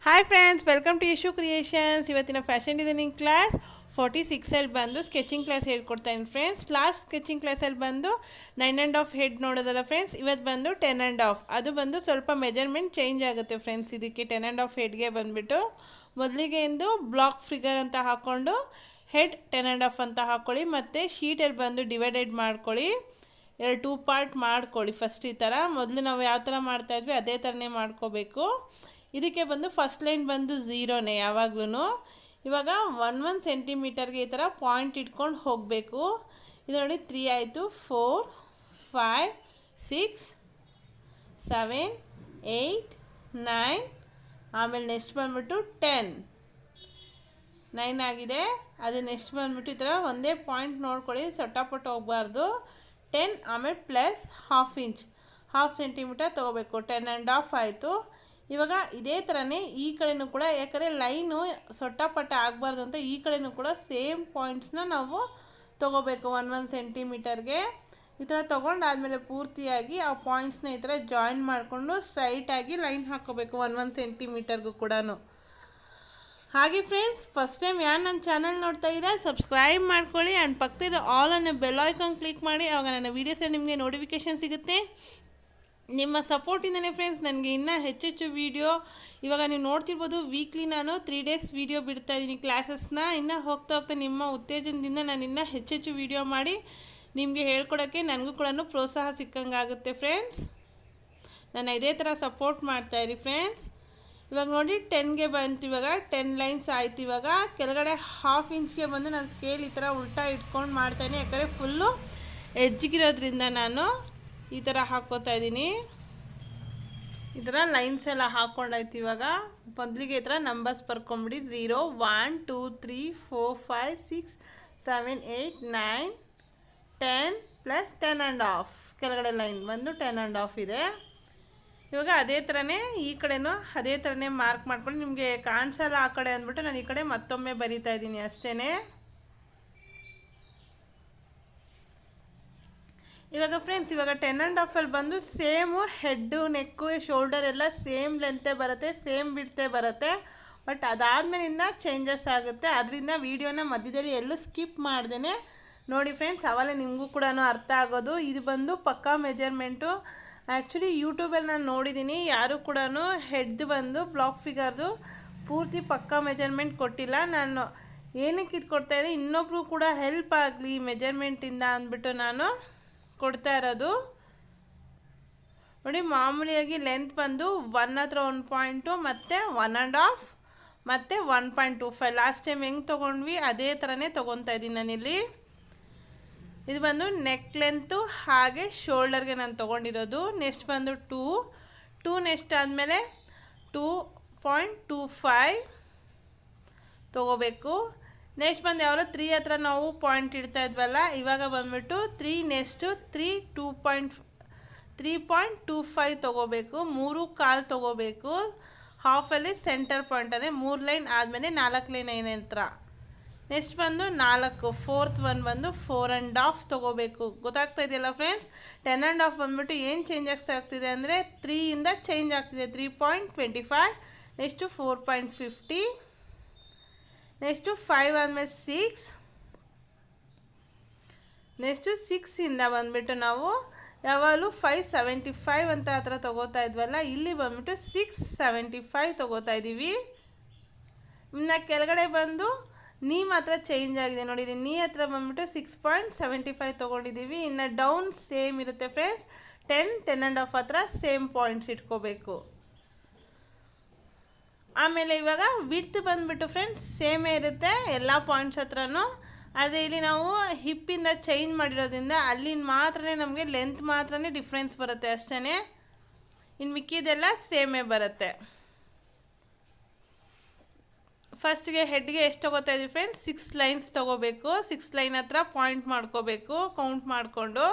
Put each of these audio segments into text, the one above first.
Hi friends, welcome to Ishu creations. ಇವತ್ತಿನ fashion designing class 46ಅಲ್ಲಿ ಬಂದು ಸ್ಕೆಚಿಂಗ್ ಕ್ಲಾಸ್ ಹೇಳ್ಕೊಡ್ತಾ ಇದ್ದೀನಿ ಫ್ರೆಂಡ್ಸ್. ಲಾಸ್ಟ್ ಸ್ಕೆಚಿಂಗ್ ಕ್ಲಾಸಲ್ಲಿ ಬಂದು 9.5 ಹೆಡ್ ನೋಡೋದಲ್ಲ ಫ್ರೆಂಡ್ಸ್. ಇವತ್ತು ಬಂದು 10.5. ಅದು ಬಂದು ಸ್ವಲ್ಪ ಮೆಜರ್ಮೆಂಟ್ ಚೇಂಜ್ ಆಗುತ್ತೆ ಫ್ರೆಂಡ್ಸ್. ಇದಕ್ಕೆ 10.5 ಹೆಡ್ಗೆ ಬಂದುಬಿಟ್ಟು ಮೊದಲಿಗೆ ಎಂದು ಬ್ಲಾಕ್ ಫಿಗರ್ ಅಂತ ಹಾಕ್ಕೊಂಡು ಹೆಡ್ 10.5 ಅಂತ ಹಾಕ್ಕೊಳ್ಳಿ. ಮತ್ತು ಶೀಟಲ್ಲಿ ಬಂದು ಡಿವೈಡೆಡ್ ಮಾಡ್ಕೊಳ್ಳಿ, 2 ಪಾರ್ಟ್ ಮಾಡ್ಕೊಳ್ಳಿ. ಫಸ್ಟ್ ಈ ಥರ ಮೊದಲು ನಾವು ಯಾವ ಥರ ಮಾಡ್ತಾಯಿದ್ವಿ ಅದೇ ಥರನೇ ಮಾಡ್ಕೋಬೇಕು. ಇದಕ್ಕೆ ಬಂದು ಫಸ್ಟ್ ಲೈನ್ ಬಂದು 0ನೇ ಯಾವಾಗ್ಲೂ. ಇವಾಗ 1 ಸೆಂಟಿಮೀಟರ್ಗೆ ಈ ಥರ ಪಾಯಿಂಟ್ ಇಟ್ಕೊಂಡು ಹೋಗಬೇಕು. ಇದು ನೋಡಿ 3 ಆಯಿತು, 4 5 6 7 8 9, ಆಮೇಲೆ ನೆಕ್ಸ್ಟ್ ಬಂದ್ಬಿಟ್ಟು 10 9 ಆಗಿದೆ. ಅದು ನೆಕ್ಸ್ಟ್ ಬಂದ್ಬಿಟ್ಟು ಈ ಥರ ಒಂದೇ ಪಾಯಿಂಟ್ ನೋಡ್ಕೊಳ್ಳಿ, ಸೊಟ್ಟಪಟ್ಟ ಹೋಗಬಾರ್ದು. 10 ಆಮೇಲೆ ಪ್ಲಸ್ ಹಾಫ್ ಸೆಂಟಿಮೀಟರ್ ತೊಗೋಬೇಕು. 10.5 ಆಯಿತು. ಇವಾಗ ಇದೇ ಥರನೇ ಈ ಕಡೆನೂ ಕೂಡ, ಯಾಕಂದರೆ ಲೈನು ಸೊಟ್ಟಪಟ್ಟ ಆಗಬಾರ್ದು ಅಂತ ಈ ಕಡೆನೂ ಕೂಡ ಸೇಮ್ ಪಾಯಿಂಟ್ಸ್ನ ನಾವು ತೊಗೋಬೇಕು. 1 ಸೆಂಟಿಮೀಟರ್ಗೆ ಈ ಥರ ತೊಗೊಂಡಾದಮೇಲೆ ಪೂರ್ತಿಯಾಗಿ ಆ ಪಾಯಿಂಟ್ಸ್ನ ಈ ಥರ ಜಾಯಿನ್ ಮಾಡಿಕೊಂಡು ಸ್ಟ್ರೈಟಾಗಿ ಲೈನ್ ಹಾಕ್ಕೋಬೇಕು 1 ಸೆಂಟಿಮೀಟರ್ಗೂ ಕೂಡ. ಹಾಗೆ ಫ್ರೆಂಡ್ಸ್, ಫಸ್ಟ್ ಟೈಮ್ ಯಾರು ನನ್ನ ಚಾನಲ್ ನೋಡ್ತಾ ಇದ್ದೀರಾ ಸಬ್ಸ್ಕ್ರೈಬ್ ಮಾಡ್ಕೊಳ್ಳಿ. ಆ್ಯಂಡ್ ಪಕ್ಕದ ಆಲ್ ಅನ್ನೋ ಬೆಲ್ ಐಕಾನ್ ಕ್ಲಿಕ್ ಮಾಡಿ, ಆವಾಗ ನನ್ನ ವೀಡಿಯೋಸಲ್ಲಿ ನಿಮಗೆ ನೋಟಿಫಿಕೇಷನ್ ಸಿಗುತ್ತೆ. ನಿಮ್ಮ ಸಪೋರ್ಟಿಂದನೇ ಫ್ರೆಂಡ್ಸ್ ನನಗೆ ಇನ್ನೂ ಹೆಚ್ಚೆಚ್ಚು ವೀಡಿಯೋ, ಇವಾಗ ನೀವು ನೋಡ್ತಿರ್ಬೋದು ವೀಕ್ಲಿ ನಾನು 3 ಡೇಸ್ ವೀಡಿಯೋ ಬಿಡ್ತಾಯಿದ್ದೀನಿ ಕ್ಲಾಸಸ್ನ. ಇನ್ನು ಹೋಗ್ತಾ ನಿಮ್ಮ ಉತ್ತೇಜನದಿಂದ ನಾನು ಇನ್ನೂ ಹೆಚ್ಚೆಚ್ಚು ವೀಡಿಯೋ ಮಾಡಿ ನಿಮಗೆ ಹೇಳ್ಕೊಡೋಕ್ಕೆ ನನಗೂ ಕೂಡ ಪ್ರೋತ್ಸಾಹ ಸಿಕ್ಕಂಗಾಗುತ್ತೆ ಫ್ರೆಂಡ್ಸ್. ನಾನು ಇದೇ ಥರ ಸಪೋರ್ಟ್ ಮಾಡ್ತಾಯಿರಿ ಫ್ರೆಂಡ್ಸ್. ಇವಾಗ ನೋಡಿ 10ಗೆ ಬಂತು, ಇವಾಗ 10 ಲೈನ್ಸ್ ಆಯ್ತು. ಇವಾಗ ಕೆಳಗಡೆ ಹಾಫ್ ಇಂಚ್ಗೆ ಬಂದು ನಾನು ಸ್ಕೇಲ್ ಈ ಥರ ಉಲ್ಟಾ ಇಟ್ಕೊಂಡು ಮಾಡ್ತಾಯಿದ್ದೀನಿ, ಯಾಕಂದರೆ ಫುಲ್ಲು ಎಜ್ಜಿಗಿರೋದ್ರಿಂದ ನಾನು ಈ ಥರ ಹಾಕ್ಕೋತಾ ಇದ್ದೀನಿ. ಈ ಥರ ಲೈನ್ಸ್ ಎಲ್ಲ ಹಾಕ್ಕೊಂಡಾಯ್ತು. ಇವಾಗ ಮೊದಲಿಗೆ ಈ ಥರ ನಂಬರ್ಸ್ ಬರ್ಕೊಂಬಿಡಿ. 0 1 2 3 4 5 6 7 8 9 10 ಪ್ಲಸ್ 10.5 ಕೆಳಗಡೆ ಲೈನ್ ಬಂದು 10.5 ಇದೆ. ಇವಾಗ ಅದೇ ಥರನೇ ಈ ಕಡೆನೂ ಅದೇ ಥರನೇ ಮಾರ್ಕ್ ಮಾಡ್ಕೊಂಡು, ನಿಮಗೆ ಕಾಣಿಸಲ್ಲ ಆ ಕಡೆ ಅಂದ್ಬಿಟ್ಟು ನಾನು ಈ ಕಡೆ ಮತ್ತೊಮ್ಮೆ ಬರಿತಾ ಇದ್ದೀನಿ ಅಷ್ಟೇ. ಇವಾಗ ಫ್ರೆಂಡ್ಸ್, ಇವಾಗ 10.5 ಬಂದು ಸೇಮು ಹೆಡ್ಡು, ನೆಕ್ಕು, ಶೋಲ್ಡರ್ ಎಲ್ಲ ಸೇಮ್ ಲೆಂತೆ ಬರುತ್ತೆ, ಸೇಮ್ ಬಿಡ್ತೆ ಬರುತ್ತೆ. ಬಟ್ ಅದಾದಮೇಲಿಂದ ಚೇಂಜಸ್ ಆಗುತ್ತೆ. ಅದರಿಂದ ವೀಡಿಯೋನ ಮಧ್ಯದಲ್ಲಿ ಎಲ್ಲೂ ಸ್ಕಿಪ್ ಮಾಡ್ದೇ ನೋಡಿ ಫ್ರೆಂಡ್ಸ್, ಆವಾಗಲೇ ನಿಮಗೂ ಕೂಡ ಅರ್ಥ ಆಗೋದು. ಇದು ಬಂದು ಪಕ್ಕಾ ಮೆಜರ್ಮೆಂಟು. ಆ್ಯಕ್ಚುಲಿ ಯೂಟ್ಯೂಬಲ್ಲಿ ನಾನು ನೋಡಿದ್ದೀನಿ, ಯಾರೂ ಕೂಡ ಹೆಡ್ ಬಂದು ಬ್ಲಾಕ್ ಫಿಗರ್ದು ಪೂರ್ತಿ ಪಕ್ಕಾ ಮೆಜರ್ಮೆಂಟ್ ಕೊಟ್ಟಿಲ್ಲ. ನಾನು ಏನಕ್ಕೆ ಇದು ಕೊಡ್ತಾಯಿದ್ದೀನಿ, ಇನ್ನೊಬ್ರು ಕೂಡ ಹೆಲ್ಪ್ ಆಗಲಿ ಮೆಜರ್ಮೆಂಟಿಂದ ಅಂದ್ಬಿಟ್ಟು ನಾನು ಕೊಡ್ತಾ ಇರೋದು. ನೋಡಿ, ಮಾಮೂಲಿಯಾಗಿ ಲೆಂತ್ ಬಂದು 1 ಹತ್ರ 1 ಪಾಯಿಂಟು, ಮತ್ತು 1.5 ಮತ್ತು 1.25. ಲಾಸ್ಟ್ ಟೈಮ್ ಹೆಂಗೆ ತೊಗೊಂಡ್ವಿ ಅದೇ ಥರನೇ ತೊಗೊತಾ ಇದ್ದೀನಿ ನಾನಿಲ್ಲಿ. ಇದು ಬಂದು ನೆಕ್ ಲೆಂತು ಹಾಗೆ ಶೋಲ್ಡರ್ಗೆ ನಾನು ತೊಗೊಂಡಿರೋದು. ನೆಕ್ಸ್ಟ್ ಬಂದು 2 ನೆಕ್ಸ್ಟ್ ಆದಮೇಲೆ 2.25 ತೊಗೋಬೇಕು. ನೆಕ್ಸ್ಟ್ ಬಂದು ಯಾವಾಗ 3 ಹತ್ರ ನಾವು ಪಾಯಿಂಟ್ ಇಡ್ತಾ ಇದ್ವಲ್ಲ, ಇವಾಗ ಬಂದುಬಿಟ್ಟು 3 ನೆಕ್ಸ್ಟು 3.25 ತೊಗೋಬೇಕು. 3.25 ತೊಗೋಬೇಕು. ಹಾಫಲ್ಲಿ ಸೆಂಟರ್ ಪಾಯಿಂಟ್ ಅಂದರೆ 3 ಲೈನ್ ಆದಮೇಲೆ 4 ಲೈನ್ ಹತ್ರ. ನೆಕ್ಸ್ಟ್ ಬಂದು 4 ಫೋರ್ತ್ ಒನ್ ಬಂದು 4.5 ತೊಗೋಬೇಕು. ಗೊತ್ತಾಗ್ತಾ ಇದೆಯಲ್ಲ ಫ್ರೆಂಡ್ಸ್. 10.5 ಬಂದುಬಿಟ್ಟು ಏನು ಚೇಂಜಸ್ ಆಗ್ತಿದೆ ಅಂದರೆ 3ಇಂದ ಚೇಂಜ್ ಆಗ್ತಿದೆ, 3.25. ನೆಕ್ಸ್ಟು 4.50. ನೆಕ್ಸ್ಟು 5 ಆದಮೇಲೆ 6. ನೆಕ್ಸ್ಟು 6ಇಂದ ಬಂದುಬಿಟ್ಟು ನಾವು ಯಾವಾಗಲೂ 575 ಅಂತ ಹತ್ರ ತೊಗೋತಾ ಇದ್ವಲ್ಲ, ಇಲ್ಲಿ ಬಂದುಬಿಟ್ಟು 675 ತೊಗೋತಾ ಇದ್ದೀವಿ. ಇನ್ನು ಕೆಳಗಡೆ ಬಂದು ನೀ ಮಾತ್ರ ಚೇಂಜ್ ಆಗಿದೆ ನೋಡಿ, ನೀ ಹತ್ರ ಬಂದುಬಿಟ್ಟು 6.75 ತೊಗೊಂಡಿದ್ದೀವಿ. ಇನ್ನು ಡೌನ್ ಸೇಮ್ ಇರುತ್ತೆ ಫ್ರೆಂಡ್ಸ್. 10.5 ಹತ್ರ ಸೇಮ್ ಪಾಯಿಂಟ್ಸ್ ಇಟ್ಕೋಬೇಕು. ಆಮೇಲೆ ಇವಾಗ ವಿಡ್ತ್ ಬಂದುಬಿಟ್ಟು ಫ್ರೆಂಡ್ಸ್ ಸೇಮೇ ಇರುತ್ತೆ ಎಲ್ಲ ಪಾಯಿಂಟ್ಸ್ ಹತ್ರನೂ. ಅದೇ ಇಲ್ಲಿ ನಾವು ಹಿಪ್ಪಿಂದ ಚೇಂಜ್ ಮಾಡಿರೋದ್ರಿಂದ ಅಲ್ಲಿನ ಮಾತ್ರ ನಮಗೆ ಲೆಂತ್ ಮಾತ್ರ ಡಿಫ್ರೆನ್ಸ್ ಬರುತ್ತೆ ಅಷ್ಟೇ. ಇನ್ನು ಮಿಕ್ಕಿದೆಲ್ಲ ಸೇಮೇ ಬರುತ್ತೆ. ಫಸ್ಟ್ಗೆ ಹೆಡ್ಗೆ ಎಷ್ಟು ತೊಗೋತಾ ಇದ್ದೀವಿ ಫ್ರೆಂಡ್ಸ್, 6 ಲೈನ್ಸ್ ತೊಗೋಬೇಕು. 6 ಲೈನ್ ಹತ್ರ ಪಾಯಿಂಟ್ ಮಾಡ್ಕೋಬೇಕು ಕೌಂಟ್ ಮಾಡಿಕೊಂಡು.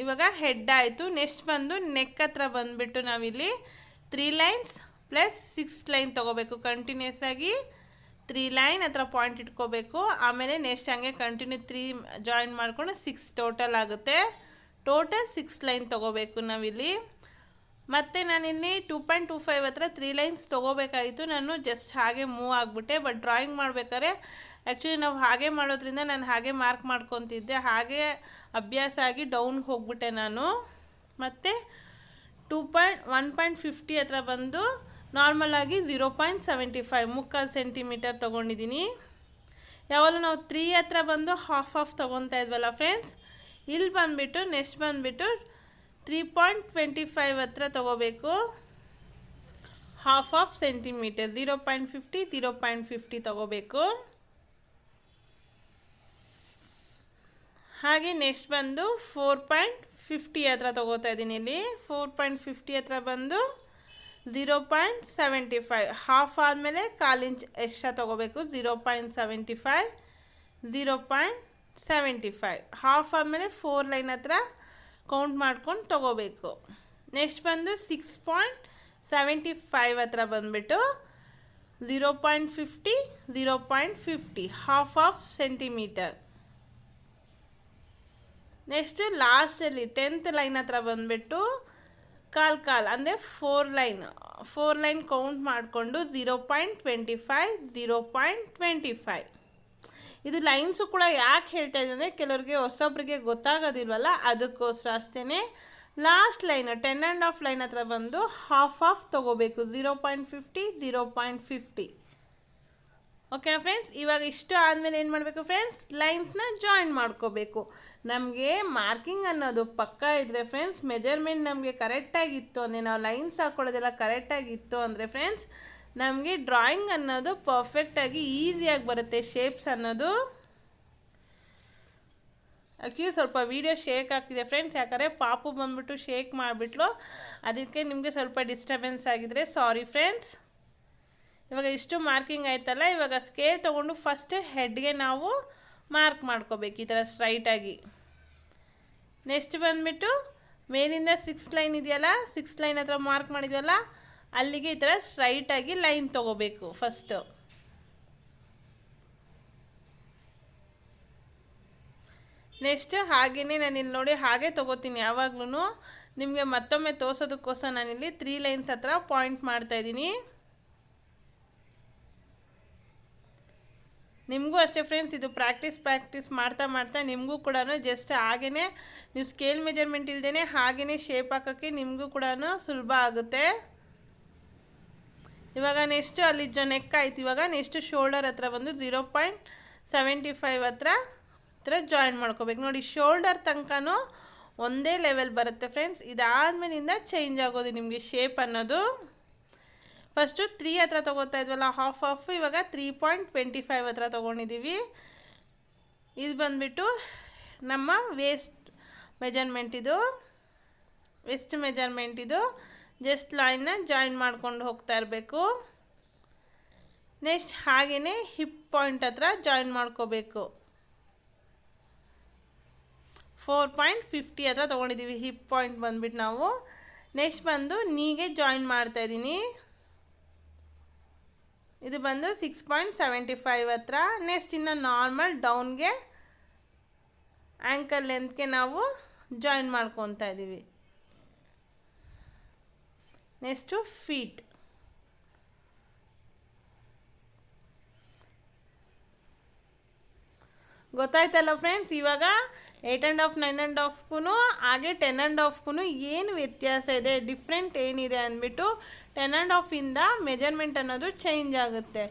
ಇವಾಗ ಹೆಡ್ ಆಯಿತು. ನೆಕ್ಸ್ಟ್ ಬಂದು ನೆಕ್ ಹತ್ರ ಬಂದುಬಿಟ್ಟು ನಾವಿಲ್ಲಿ 3 ಲೈನ್ಸ್ ಪ್ಲಸ್ 6 ಲೈನ್ ತೊಗೋಬೇಕು. ಕಂಟಿನ್ಯೂಸ್ ಆಗಿ 3 ಲೈನ್ ಹತ್ರ ಪಾಯಿಂಟ್ ಇಟ್ಕೋಬೇಕು. ಆಮೇಲೆ ನೆಕ್ಸ್ಟ್ ಹಂಗೆ ಕಂಟಿನ್ಯೂ 3 ಜಾಯಿನ್ ಮಾಡಿಕೊಂಡು 6 ಟೋಟಲ್ ಆಗುತ್ತೆ. ಟೋಟಲ್ 6 ಲೈನ್ ತೊಗೋಬೇಕು ನಾವಿಲ್ಲಿ. ಮತ್ತು ನಾನಿಲ್ಲಿ 2.25 ಹತ್ರ 3 ಲೈನ್ಸ್ ತೊಗೋಬೇಕಾಗಿತ್ತು. ನಾನು ಜಸ್ಟ್ ಹಾಗೆ ಮೂವ್ ಆಗಿಬಿಟ್ಟೆ. ಬಟ್ ಡ್ರಾಯಿಂಗ್ ಮಾಡಬೇಕಾದ್ರೆ ಆ್ಯಕ್ಚುಲಿ ನಾವು ಹಾಗೆ ಮಾಡೋದ್ರಿಂದ ನಾನು ಹಾಗೆ ಮಾರ್ಕ್ ಮಾಡ್ಕೊತಿದ್ದೆ. ಹಾಗೆ ಅಭ್ಯಾಸ ಆಗಿ ಡೌನ್ ಹೋಗ್ಬಿಟ್ಟೆ ನಾನು. ಮತ್ತು 1.50 ಹತ್ರ ಬಂದು ನಾರ್ಮಲಾಗಿ 0.75 ಮುಕ್ಕಾಲು ಸೆಂಟಿಮೀಟರ್ ತೊಗೊಂಡಿದ್ದೀನಿ. ಯಾವಾಗಲೂ ನಾವು 3 ಹತ್ರ ಬಂದು ಹಾಫ್ ತೊಗೊತಾ ಇದ್ವಲ್ಲ ಫ್ರೆಂಡ್ಸ್, ಇಲ್ಲಿ ಬಂದುಬಿಟ್ಟು ನೆಕ್ಸ್ಟ್ ಬಂದುಬಿಟ್ಟು 3.25 ಹತ್ರ ತೊಗೋಬೇಕು. ಹಾಫ್ ಸೆಂಟಿಮೀಟರ್ 0.50 ತೊಗೋಬೇಕು. ಹಾಗೆ ನೆಕ್ಸ್ಟ್ ಬಂದು 4.50 ಹತ್ರ ತೊಗೋತಾ ಇದ್ದೀನಿ. ಇಲ್ಲಿ 4.50 ಹತ್ರ ಬಂದು 0.75 ಹಾಫ್ ಆದಮೇಲೆ 1/4 ಇಂಚ್ ಎಕ್ಸ್ಟ್ರಾ ತೊಗೋಬೇಕು. 0.75 ಹಾಫ್ ಆದಮೇಲೆ 4 ಲೈನ್ ಹತ್ರ ಕೌಂಟ್ ಮಾಡ್ಕೊಂಡು ತೊಗೋಬೇಕು. ನೆಕ್ಸ್ಟ್ ಬಂದು 6.75 ಹತ್ರ ಬಂದುಬಿಟ್ಟು 0.50 ಹಾಫ್ ಸೆಂಟಿಮೀಟರ್. ನೆಕ್ಸ್ಟು ಲಾಸ್ಟಲ್ಲಿ 10th ಲೈನ್ ಹತ್ರ ಬಂದುಬಿಟ್ಟು ಕಾಲ್ ಅಂದರೆ 4 ಲೈನ್ ಕೌಂಟ್ ಮಾಡಿಕೊಂಡು 0.25. ಇದು ಲೈನ್ಸು ಕೂಡ ಯಾಕೆ ಹೇಳ್ತಾ ಇದ್ದೀನಿ ಅಂದರೆ ಕೆಲವ್ರಿಗೆ ಹೊಸೊಬ್ರಿಗೆ ಗೊತ್ತಾಗೋದಿಲ್ವಲ್ಲ, ಅದಕ್ಕೋಸ್ಕರ ಅಷ್ಟೇ. ಲಾಸ್ಟ್ ಲೈನ್ 10.5 ಲೈನ್ ಹತ್ರ ಬಂದು ಹಾಫ್ ತೊಗೋಬೇಕು. 0.50. ಓಕೆ ಫ್ರೆಂಡ್ಸ್, ಇವಾಗ ಇಷ್ಟು ಆದಮೇಲೆ ಏನು ಮಾಡಬೇಕು ಫ್ರೆಂಡ್ಸ್, ಲೈನ್ಸ್ನ ಜಾಯಿನ್ ಮಾಡ್ಕೋಬೇಕು. ನಮಗೆ ಮಾರ್ಕಿಂಗ್ ಅನ್ನೋದು ಪಕ್ಕ ಇದ್ದರೆ ಫ್ರೆಂಡ್ಸ್, ಮೆಜರ್ಮೆಂಟ್ ನಮಗೆ ಕರೆಕ್ಟಾಗಿತ್ತು ಅಂದರೆ, ನಾವು ಲೈನ್ಸ್ ಹಾಕ್ಕೊಳ್ಳೋದೆಲ್ಲ ಕರೆಕ್ಟಾಗಿತ್ತು ಅಂದರೆ ಫ್ರೆಂಡ್ಸ್, ನಮಗೆ ಡ್ರಾಯಿಂಗ್ ಅನ್ನೋದು ಪರ್ಫೆಕ್ಟಾಗಿ ಈಸಿಯಾಗಿ ಬರುತ್ತೆ. ಶೇಪ್ಸ್ ಅನ್ನೋದು ಆ್ಯಕ್ಚುಲಿ ಸ್ವಲ್ಪ ವೀಡಿಯೋ ಶೇಕ್ ಆಗ್ತಿದೆ ಫ್ರೆಂಡ್ಸ್, ಯಾಕಂದರೆ ಪಾಪು ಬಂದುಬಿಟ್ಟು ಶೇಕ್ ಮಾಡಿಬಿಟ್ಲು. ಅದಕ್ಕೆ ನಿಮಗೆ ಸ್ವಲ್ಪ ಡಿಸ್ಟರ್ಬೆನ್ಸ್ ಆಗಿದ್ರೆ ಸಾರಿ ಫ್ರೆಂಡ್ಸ್. ಇವಾಗ ಇಷ್ಟು ಮಾರ್ಕಿಂಗ್ ಆಯ್ತಲ್ಲ, ಇವಾಗ ಸ್ಕೇಲ್ ತೊಗೊಂಡು ಫಸ್ಟ್ ಹೆಡ್ಗೆ ನಾವು ಮಾರ್ಕ್ ಮಾಡ್ಕೋಬೇಕು ಈ ಥರ ಸ್ಟ್ರೈಟಾಗಿ. ನೆಕ್ಸ್ಟ್ ಬಂದುಬಿಟ್ಟು ಮೇಲಿಂದ 6 ಲೈನ್ ಇದೆಯಲ್ಲ, 6 ಲೈನ್ ಹತ್ರ ಮಾರ್ಕ್ ಮಾಡಿದ್ವಲ್ಲ, ಅಲ್ಲಿಗೆ ಈ ಥರ ಸ್ಟ್ರೈಟಾಗಿ ಲೈನ್ ತೊಗೋಬೇಕು ಫಸ್ಟು. ನೆಕ್ಸ್ಟ್ ಹಾಗೆಯೇ ನಾನು ಇಲ್ಲಿ ನೋಡಿ ಹಾಗೆ ತೊಗೋತೀನಿ ಯಾವಾಗ್ಲೂ. ನಿಮಗೆ ಮತ್ತೊಮ್ಮೆ ತೋರಿಸೋದಕ್ಕೋಸ್ಕರ ನಾನಿಲ್ಲಿ 3 ಲೈನ್ಸ್ ಹತ್ರ ಪಾಯಿಂಟ್ ಮಾಡ್ತಾಯಿದ್ದೀನಿ. ನಿಮಗೂ ಅಷ್ಟೇ ಫ್ರೆಂಡ್ಸ್, ಇದು ಪ್ರಾಕ್ಟೀಸ್ ಮಾಡ್ತಾ ನಿಮಗೂ ಕೂಡ ಜಸ್ಟ್ ಹಾಗೇ ನೀವು ಸ್ಕೇಲ್ ಮೆಜರ್ಮೆಂಟ್ ಇಲ್ಲದೇ ಹಾಗೇ ಶೇಪ್ ಹಾಕೋಕ್ಕೆ ನಿಮಗೂ ಕೂಡ ಸುಲಭ ಆಗುತ್ತೆ. ಇವಾಗ ನೆಕ್ಸ್ಟು ಅಲ್ಲಿ ನೆಕ್ ಆಯ್ತು. ಇವಾಗ ನೆಕ್ಸ್ಟು ಶೋಲ್ಡರ್ ಹತ್ರ ಬಂದು 0.75 ಹತ್ರ ಜಾಯಿನ್ ಮಾಡ್ಕೋಬೇಕು. ನೋಡಿ, ಶೋಲ್ಡರ್ ತನಕನೂ ಒಂದೇ ಲೆವೆಲ್ ಬರುತ್ತೆ ಫ್ರೆಂಡ್ಸ್. ಇದಾದಮೇಲಿಂದ ಚೇಂಜ್ ಆಗೋದು ನಿಮಗೆ ಶೇಪ್ ಅನ್ನೋದು. ಫಸ್ಟು 3 ಹತ್ರ ತೊಗೋತಾ ಇದ್ವಲ್ಲ ಹಾಫ್, ಇವಾಗ 3.25 ಹತ್ರ ತೊಗೊಂಡಿದ್ದೀವಿ. ಇದು ಬಂದುಬಿಟ್ಟು ನಮ್ಮ ವೇಸ್ಟ್ ಮೆಜರ್ಮೆಂಟ್ ಇದು. ಜಸ್ಟ್ ಲೈನ್ನ ಜಾಯಿನ್ ಮಾಡ್ಕೊಂಡು ಹೋಗ್ತಾ ಇರಬೇಕು. ನೆಕ್ಸ್ಟ್ ಹಾಗೆಯೇ ಹಿಪ್ ಪಾಯಿಂಟ್ ಹತ್ರ ಜಾಯಿನ್ ಮಾಡ್ಕೋಬೇಕು. 4.50 ಹತ್ರ ತೊಗೊಂಡಿದ್ದೀವಿ ಹಿಪ್ ಪಾಯಿಂಟ್ ಬಂದುಬಿಟ್ಟು ನಾವು. ನೆಕ್ಸ್ಟ್ ಬಂದು ನೀಗೆ ಜಾಯಿನ್ ಮಾಡ್ತಾಯಿದ್ದೀನಿ. ಇದು ಬಂದು 6.75 ಹತ್ರ. ನೆಕ್ಸ್ಟ್ ಇನ್ನು ನಾರ್ಮಲ್ ಡೌನ್ಗೆ ಆ್ಯಂಕಲ್ ಲೆಂತ್ಗೆ ನಾವು ಜಾಯಿನ್ ಮಾಡ್ಕೊತಾ ಇದ್ದೀವಿ. Next feet. ಗೊತ್ತಾಯ್ತಲ್ಲ ಫ್ರೆಂಡ್ಸ್, ಇವಾಗ 8.5 9.5 ಹಾಗೆ 10.5 ಏನು ವ್ಯತ್ಯಾಸ ಇದೆ, ಡಿಫ್ರೆಂಟ್ ಏನಿದೆ ಅಂದ್ಬಿಟ್ಟು 10.5 ಮೆಜರ್ಮೆಂಟ್ ಅನ್ನೋದು ಚೇಂಜ್ ಆಗುತ್ತೆ.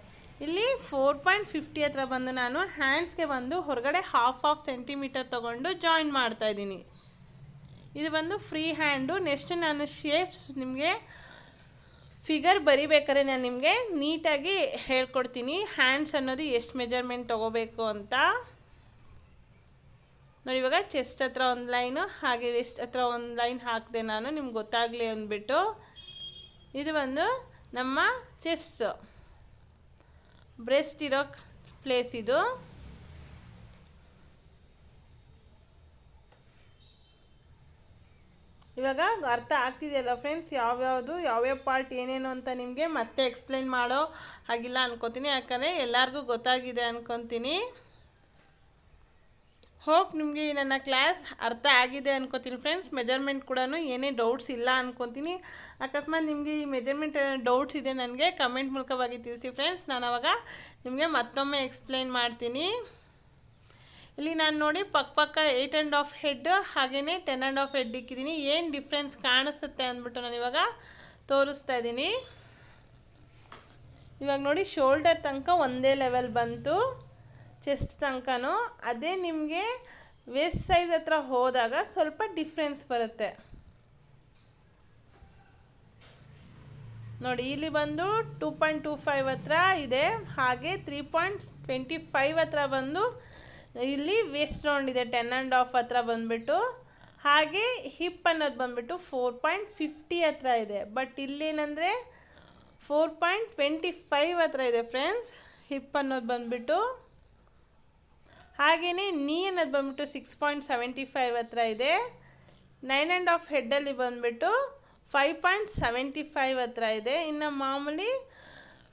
ಇಲ್ಲಿ 4.50 ಹತ್ರ ಬಂದು ನಾನು ಹ್ಯಾಂಡ್ಸ್ಗೆ ಬಂದು ಹೊರಗಡೆ ಹಾಫ್ ಸೆಂಟಿಮೀಟರ್ ತೊಗೊಂಡು ಜಾಯಿನ್ ಮಾಡ್ತಾಯಿದ್ದೀನಿ. ಇದು ಬಂದು ಫ್ರೀ ಹ್ಯಾಂಡು. ನೆಕ್ಸ್ಟ್ ನಾನು ಶೇಪ್ಸ್ ನಿಮಗೆ ಫಿಗರ್ ಬರಿಬೇಕಾದ್ರೆ ನಾನು ನಿಮಗೆ ನೀಟಾಗಿ ಹೇಳ್ಕೊಡ್ತೀನಿ ಹ್ಯಾಂಡ್ಸ್ ಅನ್ನೋದು ಎಷ್ಟು ಮೆಜರ್ಮೆಂಟ್ ತೊಗೋಬೇಕು ಅಂತ. ನೋಡಿ, ಇವಾಗ ಚೆಸ್ಟ್ ಹತ್ರ ಒಂದು ಲೈನು ಹಾಗೆ ವೆಸ್ಟ್ ಹತ್ರ ಒಂದು ಲೈನ್ ಹಾಕಿದೆ ನಾನು, ನಿಮ್ಗೆ ಗೊತ್ತಾಗಲಿ ಅಂದ್ಬಿಟ್ಟು. ಇದು ಬಂದು ನಮ್ಮ ಚೆಸ್ಟ್ ಬ್ರೆಸ್ಟ್ ಇರೋ ಪ್ಲೇಸ್ ಇದು. ಇವಾಗ ಅರ್ಥ ಆಗ್ತಿದೆಯಲ್ಲ ಫ್ರೆಂಡ್ಸ್, ಯಾವ್ಯಾವ ಪಾರ್ಟ್ ಏನೇನು ಅಂತ ನಿಮಗೆ ಮತ್ತೆ ಎಕ್ಸ್ಪ್ಲೇನ್ ಮಾಡೋ ಹಾಗಿಲ್ಲ ಅನ್ಕೋತೀನಿ, ಯಾಕಂದರೆ ಎಲ್ಲರಿಗೂ ಗೊತ್ತಾಗಿದೆ ಅನ್ಕೊತೀನಿ. ಹೋಪ್ ನಿಮಗೆ ನನ್ನ ಕ್ಲಾಸ್ ಅರ್ಥ ಆಗಿದೆ ಅನ್ಕೋತೀನಿ ಫ್ರೆಂಡ್ಸ್. ಮೆಜರ್ಮೆಂಟ್ ಕೂಡ ಏನೇ ಡೌಟ್ಸ್ ಇಲ್ಲ ಅನ್ಕೊತೀನಿ. ಅಕಸ್ಮಾತ್ ನಿಮಗೆ ಈ ಮೆಜರ್ಮೆಂಟ್ ಡೌಟ್ಸ್ ಇದೆ ನನಗೆ ಕಮೆಂಟ್ ಮೂಲಕವಾಗಿ ತಿಳಿಸಿ ಫ್ರೆಂಡ್ಸ್. ನಾನು ಅವಾಗ ನಿಮಗೆ ಮತ್ತೊಮ್ಮೆ ಎಕ್ಸ್ಪ್ಲೈನ್ ಮಾಡ್ತೀನಿ. ಇಲ್ಲಿ ನಾನು ನೋಡಿ ಪಕ್ಕ 8.5 ಹೆಡ್ ಹಾಗೆಯೇ 10.5 ಹೆಡ್ ಇಕ್ಕಿದ್ದೀನಿ. ಏನು ಡಿಫ್ರೆನ್ಸ್ ಕಾಣಿಸುತ್ತೆ ಅಂದ್ಬಿಟ್ಟು ನಾನು ಇವಾಗ ತೋರಿಸ್ತಾ ಇದ್ದೀನಿ. ಇವಾಗ ನೋಡಿ ಶೋಲ್ಡರ್ ತನಕ ಒಂದೇ ಲೆವೆಲ್ ಬಂತು, ಚೆಸ್ಟ್ ತನಕನೂ. ಅದೇ ನಿಮಗೆ ವೇಸ್ಟ್ ಸೈಜ್ ಹತ್ರ ಹೋದಾಗ ಸ್ವಲ್ಪ ಡಿಫ್ರೆನ್ಸ್ ಬರುತ್ತೆ ನೋಡಿ. ಇಲ್ಲಿ ಬಂದು 2.25 ಹತ್ರ ಇದೆ, ಹಾಗೆ 3.25 ಹತ್ರ ಬಂದು ಇಲ್ಲಿ ವೇಸ್ಟ್ ರೌಂಡ್ ಇದೆ 10.5 ಹತ್ರ ಬಂದುಬಿಟ್ಟು. ಹಾಗೆ ಹಿಪ್ ಅನ್ನೋದು ಬಂದುಬಿಟ್ಟು 4.50 ಹತ್ರ ಇದೆ. ಬಟ್ ಇಲ್ಲೇನಂದರೆ 4.25 ಹತ್ರ ಇದೆ ಫ್ರೆಂಡ್ಸ್ ಹಿಪ್ ಅನ್ನೋದು ಬಂದುಬಿಟ್ಟು. ಹಾಗೆಯೇ ನೀ ಅನ್ನೋದು ಬಂದುಬಿಟ್ಟು 6.75 ಹತ್ರ ಇದೆ. 9.5 ಹೆಡ್ಡಲ್ಲಿ ಬಂದುಬಿಟ್ಟು 5.75 ಹತ್ರ ಇದೆ. ಇನ್ನು ಮಾಮೂಲಿ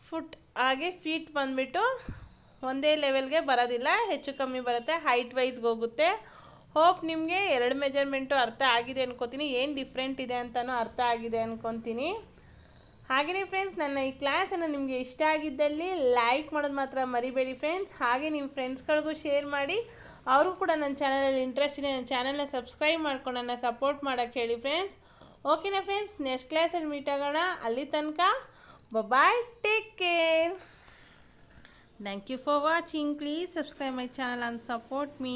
ಫುಟ್ ಹಾಗೆ ಫೀಟ್ ಬಂದುಬಿಟ್ಟು ಒಂದೇ ಲೆವೆಲ್ಗೆ ಬರೋದಿಲ್ಲ, ಹೆಚ್ಚು ಕಮ್ಮಿ ಬರುತ್ತೆ, ಹೈಟ್ ವೈಸ್ಗೆ ಹೋಗುತ್ತೆ. ಹೋಪ್ ನಿಮಗೆ ಎರಡು ಮೆಜರ್ಮೆಂಟು ಅರ್ಥ ಆಗಿದೆ ಅನ್ಕೋತೀನಿ. ಏನು ಡಿಫ್ರೆಂಟ್ ಇದೆ ಅಂತಲೂ ಅರ್ಥ ಆಗಿದೆ ಅನ್ಕೊತೀನಿ. ಹಾಗೆಯೇ ಫ್ರೆಂಡ್ಸ್, ನನ್ನ ಈ ಕ್ಲಾಸನ್ನು ನಿಮಗೆ ಇಷ್ಟ ಆಗಿದ್ದಲ್ಲಿ ಲೈಕ್ ಮಾಡೋದು ಮಾತ್ರ ಮರಿಬೇಡಿ ಫ್ರೆಂಡ್ಸ್. ಹಾಗೆ ನಿಮ್ಮ ಫ್ರೆಂಡ್ಸ್ಗಳಿಗೂ ಶೇರ್ ಮಾಡಿ, ಅವರು ಕೂಡ ನನ್ನ ಚಾನಲಲ್ಲಿ ಇಂಟ್ರೆಸ್ಟ್ ಇದೆ, ನನ್ನ ಚಾನಲ್ನ ಸಬ್ಸ್ಕ್ರೈಬ್ ಮಾಡ್ಕೊಂಡು ನನ್ನ ಸಪೋರ್ಟ್ ಮಾಡೋಕ್ಕೆ ಹೇಳಿ ಫ್ರೆಂಡ್ಸ್. ಓಕೆನಾ ಫ್ರೆಂಡ್ಸ್, ನೆಕ್ಸ್ಟ್ ಕ್ಲಾಸಲ್ಲಿ ಮೀಟ್ ಆಗೋಣ. ಅಲ್ಲಿ ತನಕ bye, take care. Thank you for watching. Please subscribe my channel and support me.